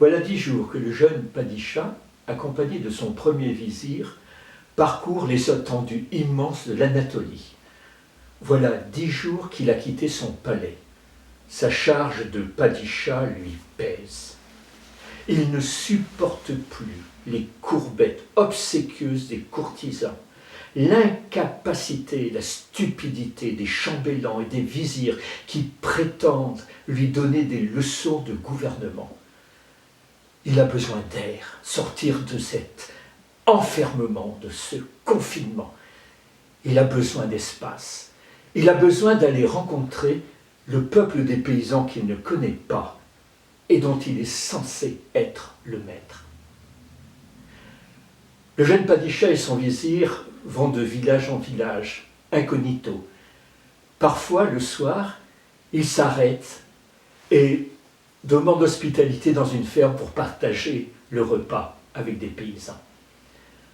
Voilà 10 jours que le jeune Padicha, accompagné de son premier vizir, parcourt les étendues immenses de l'Anatolie. Voilà 10 jours qu'il a quitté son palais. Sa charge de Padicha lui pèse. Il ne supporte plus les courbettes obséquieuses des courtisans, l'incapacité, la stupidité des chambellans et des vizirs qui prétendent lui donner des leçons de gouvernement. Il a besoin d'air, sortir de cet enfermement, de ce confinement. Il a besoin d'espace. Il a besoin d'aller rencontrer le peuple des paysans qu'il ne connaît pas et dont il est censé être le maître. Le jeune Padicha et son vizir vont de village en village, incognito. Parfois, le soir, ils s'arrêtent et demandent hospitalité dans une ferme pour partager le repas avec des paysans.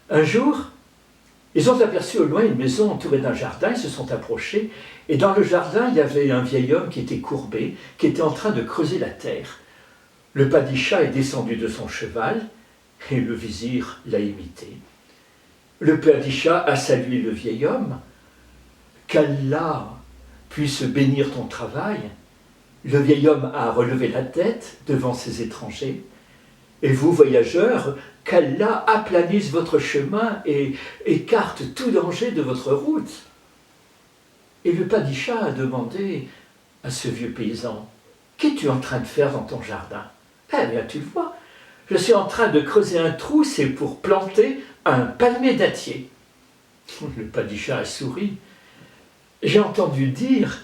Un jour, ils ont aperçu au loin une maison entourée d'un jardin, ils se sont approchés, et dans le jardin, il y avait un vieil homme qui était courbé, qui était en train de creuser la terre. Le Padicha est descendu de son cheval, et le vizir l'a imité. Le Padicha a salué le vieil homme. « Qu'Allah puisse bénir ton travail !» Le vieil homme a relevé la tête devant ses étrangers. « Et vous, voyageurs, qu'Allah aplanisse votre chemin et écarte tout danger de votre route. » Et le Padicha a demandé à ce vieux paysan, « Qu'es-tu en train de faire dans ton jardin ?»« Eh bien, tu le vois, je suis en train de creuser un trou, c'est pour planter un palmier dattier. » Le Padicha a souri. « J'ai entendu dire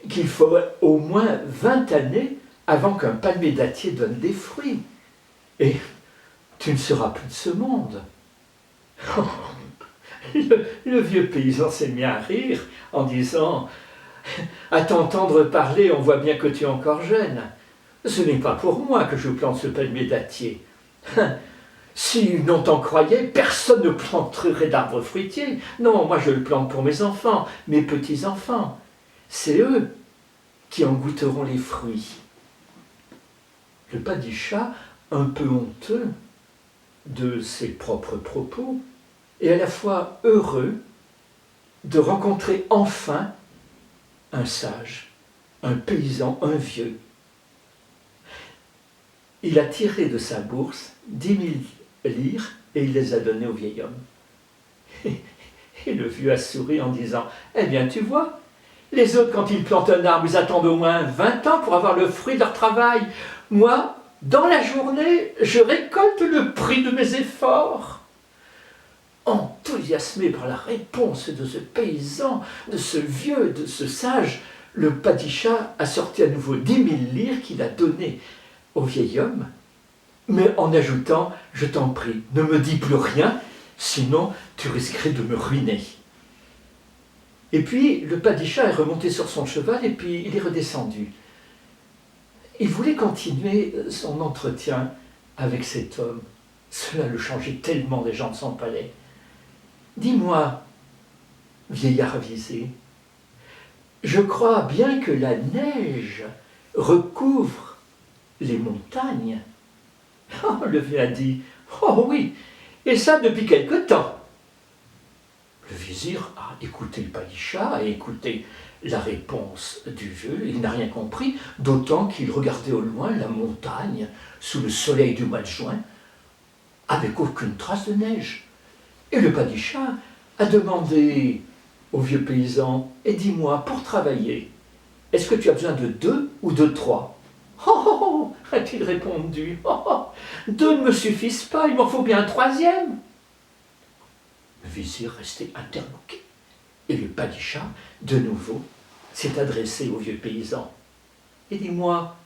qu'il faudrait au moins 20 années avant qu'un palmier dattier donne des fruits. Et tu ne seras plus de ce monde. » Le vieux paysan s'est mis à rire en disant « À t'entendre parler, on voit bien que tu es encore jeune. Ce n'est pas pour moi que je plante ce palmier dattier. Si l'on t'en croyait, personne ne planterait d'arbres fruitiers. Non, moi je le plante pour mes enfants, mes petits-enfants. C'est eux qui en goûteront les fruits. » Le Padicha, un peu honteux de ses propres propos, est à la fois heureux de rencontrer enfin un sage, un paysan, un vieux. Il a tiré de sa bourse 10 000 lire et il les a donnés au vieil homme. Et le vieux a souri en disant « Eh bien, tu vois, les autres, quand ils plantent un arbre, ils attendent au moins 20 ans pour avoir le fruit de leur travail. Moi, dans la journée, je récolte le prix de mes efforts. » Enthousiasmé par la réponse de ce paysan, de ce vieux, de ce sage, le Padicha a sorti à nouveau 10 000 lire qu'il a donné au vieil homme, mais en ajoutant « Je t'en prie, ne me dis plus rien, sinon tu risquerais de me ruiner. » Et puis le Padicha est remonté sur son cheval et puis il est redescendu. Il voulait continuer son entretien avec cet homme. Cela le changeait tellement des gens de son palais. « Dis-moi, vieillard avisé, je crois bien que la neige recouvre les montagnes. » Oh, le vieux a dit « Oh oui, et ça depuis quelque temps. » Le vizir a écouté le Padicha, a écouté la réponse du vieux, il n'a rien compris, d'autant qu'il regardait au loin la montagne, sous le soleil du mois de juin, avec aucune trace de neige. Et le Padicha a demandé au vieux paysan « Et dis-moi, pour travailler, est-ce que tu as besoin de 2 ou de 3 ?»« Oh, a-t-il répondu, oh, 2 ne me suffisent pas, il m'en faut bien un 3e. » Le vizir restait interloqué. Et le Padicha, de nouveau, s'est adressé au vieux paysan. « Et dis-moi,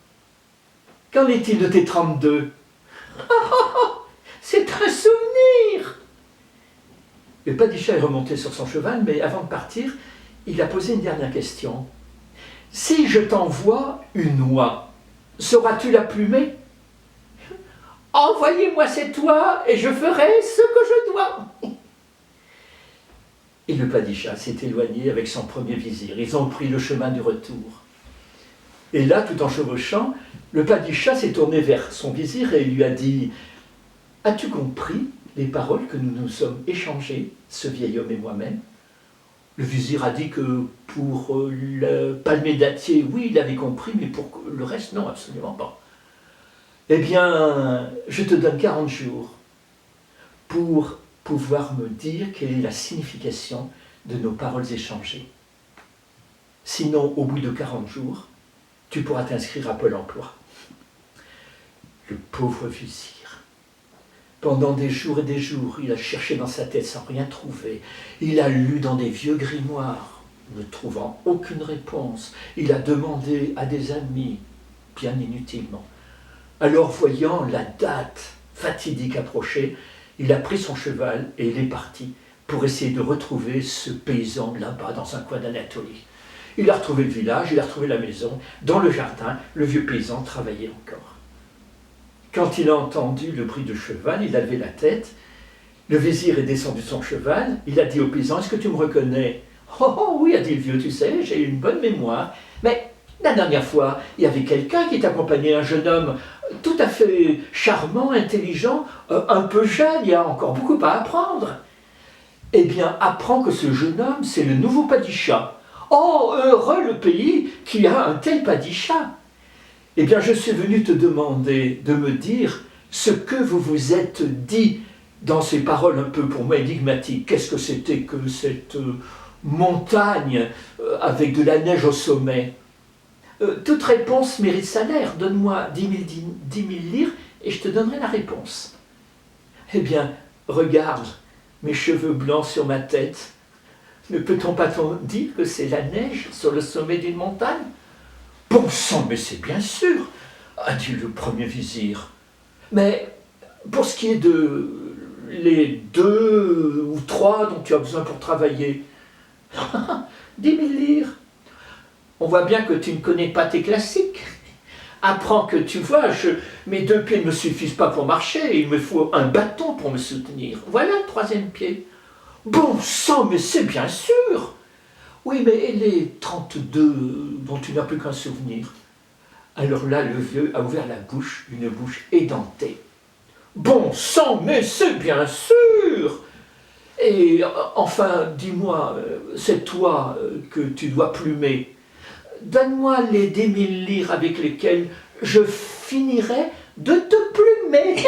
qu'en est-il de tes 32 ?»« C'est un souvenir !» Le Padicha est remonté sur son cheval, mais avant de partir, il a posé une dernière question. « Si je t'envoie une oie, sauras-tu la plumer ? » « Envoyez-moi cette oie et je ferai ce que je dois. » Et le Padicha s'est éloigné avec son premier vizir. Ils ont pris le chemin du retour. Et là, tout en chevauchant, le padicha s'est tourné vers son vizir et lui a dit « As-tu compris les paroles que nous nous sommes échangées, ce vieil homme et moi-même » Le vizir a dit que pour le palmier dattier, oui, il avait compris, mais pour le reste, non, absolument pas. Eh bien, je te donne 40 jours pour pouvoir me dire quelle est la signification de nos paroles échangées. Sinon, au bout de 40 jours, tu pourras t'inscrire à Pôle emploi. Le pauvre vizir. Pendant des jours et des jours, il a cherché dans sa tête sans rien trouver. Il a lu dans des vieux grimoires, ne trouvant aucune réponse. Il a demandé à des amis, bien inutilement. Alors, voyant la date fatidique approcher, il a pris son cheval et il est parti pour essayer de retrouver ce paysan là-bas dans un coin d'Anatolie. Il a retrouvé le village, il a retrouvé la maison. Dans le jardin, le vieux paysan travaillait encore. Quand il a entendu le bruit de cheval, il a levé la tête. Le vizir est descendu de son cheval. Il a dit au paysan, « Est-ce que tu me reconnais ?»« Oh oui, a dit le vieux, tu sais, j'ai une bonne mémoire. Mais la dernière fois, il y avait quelqu'un qui t'accompagnait, un jeune homme tout à fait charmant, intelligent, un peu jeune, il y a encore beaucoup à apprendre. » Eh bien, apprends que ce jeune homme, c'est le nouveau padicha. Oh, heureux le pays qui a un tel padicha. Eh bien, je suis venu te demander de me dire ce que vous vous êtes dit dans ces paroles un peu pour moi énigmatiques. Qu'est-ce que c'était que cette montagne avec de la neige au sommet? Toute réponse mérite salaire. Donne-moi 10 000 livres et je te donnerai la réponse. Eh bien, regarde mes cheveux blancs sur ma tête. Ne peut-on pas dire que c'est la neige sur le sommet d'une montagne? Bon sang, mais c'est bien sûr, a dit le premier vizir. Mais pour ce qui est de les 2 ou 3 dont tu as besoin pour travailler, 10 000 livres. On voit bien que tu ne connais pas tes classiques. Apprends que tu vois, mes 2 pieds ne me suffisent pas pour marcher, il me faut un bâton pour me soutenir. Voilà le 3e pied. Bon sang, mais c'est bien sûr. Oui, mais les 32 dont tu n'as plus qu'un souvenir. Alors là, le vieux a ouvert la bouche, une bouche édentée. Bon sang, mais c'est bien sûr. Et enfin, dis-moi, c'est toi que tu dois plumer. Donne-moi les 10 000 livres avec lesquelles je finirai de te plumer.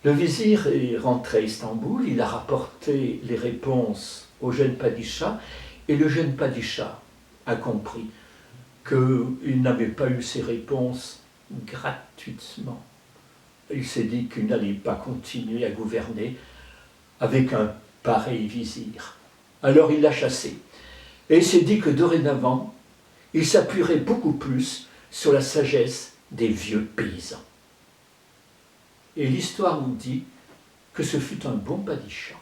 Le vizir est rentré à Istanbul, il a rapporté les réponses au jeune padicha, et le jeune padicha a compris qu'il n'avait pas eu ses réponses gratuitement. Il s'est dit qu'il n'allait pas continuer à gouverner avec un pareil vizir. Alors il l'a chassé. Et il s'est dit que dorénavant, il s'appuierait beaucoup plus sur la sagesse des vieux paysans. Et l'histoire nous dit que ce fut un bon padicha.